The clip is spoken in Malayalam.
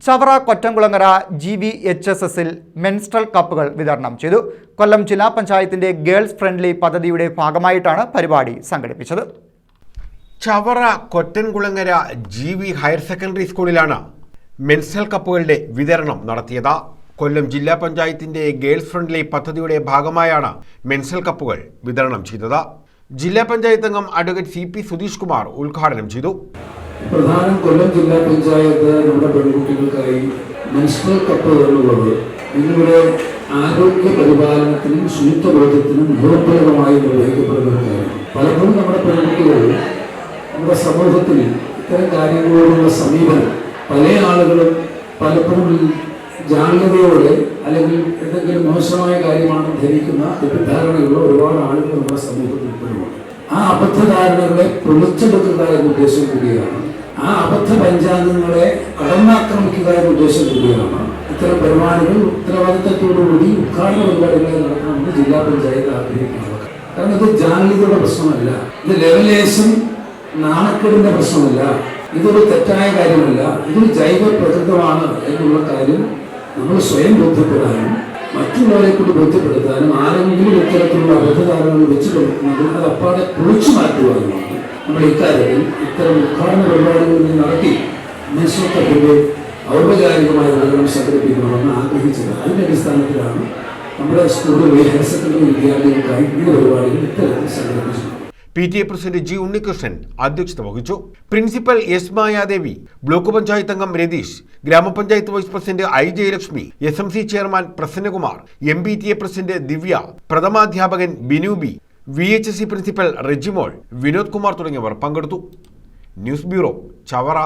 ചവറ കൊറ്റംകുളങ്ങര GVHSSൽ മെൻസ്ട്രൽ കപ്പുകൾ വിതരണം ചെയ്തു. കൊല്ലം ജില്ലാ പഞ്ചായത്തിന്റെ ഗേൾസ് ഫ്രണ്ട്ലി പദ്ധതിയുടെ ഭാഗമായിട്ടാണ് പരിപാടി സംഘടിപ്പിച്ചത്. Chavara Kottankulangara GV higher secondary സ്കൂളിലാണ് മെൻസ്ട്രൽ കപ്പുകളുടെ വിതരണം നടത്തിയത്. കൊല്ലം ജില്ലാ പഞ്ചായത്തിന്റെ ഗേൾസ് ഫ്രണ്ട്ലി പദ്ധതിയുടെ ഭാഗമായാണ് മെൻസ്ട്രൽ കപ്പുകൾ വിതരണം ചെയ്തത്. ജില്ലാ പഞ്ചായത്ത് അംഗം അഡ്വക്കേറ്റ് CP സുധീഷ് കുമാർ ഉദ്ഘാടനം ചെയ്തു. പ്രധാനം കൊല്ലം ജില്ലാ പഞ്ചായത്ത് നമ്മുടെ പെൺകുട്ടികൾക്കായി മെൻസ്ട്രൽ കപ്പ് എന്നുള്ളത് നിങ്ങളുടെ ആരോഗ്യ പരിപാലനത്തിനും ശുചിത്വബോധത്തിനും ഗുണപ്രദമായി നിർവഹിക്കപ്പെടുന്ന കാര്യം. പലപ്പോഴും നമ്മുടെ പെൺകുട്ടികൾ നമ്മുടെ സമൂഹത്തിൽ ഇത്തരം കാര്യങ്ങളോടുള്ള സമീപനം പല ആളുകളും പലപ്പോഴും ജാഗ്രതയോടെ അല്ലെങ്കിൽ എന്തെങ്കിലും മോശമായ കാര്യമാണെന്ന് ധരിക്കുന്ന തെറ്റിദ്ധാരണയുള്ള ഒരുപാട് ആളുകൾ നമ്മുടെ സമൂഹത്തിൽ ഇപ്പോഴുമുണ്ട്. ആ അബദ്ധധാരണകളെ പൊളിച്ചെടുക്കുക എന്ന ഉദ്ദേശം കൂടിയാണ്, ആ അബദ്ധ പഞ്ചാംഗങ്ങളെ കടന്നാക്രമിക്കുക എന്ന ഉദ്ദേശം കൂടിയാണ് ഇത്തരം പരിപാടികൾ ഉത്തരവാദിത്തത്തോടുകൂടി ഉദ്ഘാടന പരിപാടികളെ നടത്തണമെന്ന് ജില്ലാ പഞ്ചായത്ത് ആഗ്രഹിക്കുന്നത്. കാരണം ഇത് ജാഗ്രതയുടെ പ്രശ്നമല്ല, ഇത് ലെവലേശം നാണക്കേടിന്റെ പ്രശ്നമല്ല, ഇതൊരു തെറ്റായ കാര്യമല്ല, ഇതൊരു ജൈവ പ്രകൃതമാണ് എന്നുള്ള കാര്യം നമ്മൾ സ്വയം ബോധ്യപ്പെടാനും മറ്റുള്ളവരെ കൂടി ബോധ്യപ്പെടുത്താനും ആരെങ്കിലും ഇത്തരത്തിലുള്ള അബദ്ധധാരണകൾ വെച്ച് കൊടുക്കുന്നത് അത് അപ്പാടെ പൊളിച്ചു മാറ്റുവാനുമാണ് നമ്മൾ ഇക്കാര്യത്തിൽ ഇത്തരം ഉദ്ഘാടന പരിപാടികൾ നടത്തി മെൻസ്ട്രൽ കപ്പിന്റെ ഔപചാരികമായ വിതരണം സംഘടിപ്പിക്കണമെന്ന് ആഗ്രഹിച്ചത്. അതിന്റെ അടിസ്ഥാനത്തിലാണ് നമ്മുടെ സ്കൂളുകളിലെ ഹയർ സെക്കൻഡറി വിദ്യാർത്ഥികൾക്കായി ഈ പരിപാടികൾ ഇത്തരത്തിൽ സംഘടിപ്പിച്ചത്. PTA പ്രസിഡന്റ് G ഉണ്ണികൃഷ്ണൻ അധ്യക്ഷത വഹിച്ചു. Principal S Mayadevi, block panchayat അംഗം രതീഷ്, ഗ്രാമപഞ്ചായത്ത് vice president I Jayalakshmi, SMC chairman Prasannakumar, MPTA president Divya, പ്രഥമാധ്യാപകൻ Binu B, VHSC principal Rejimol, Vinod Kumar തുടങ്ങിയവർ പങ്കെടുത്തു. News bureau, Chavara.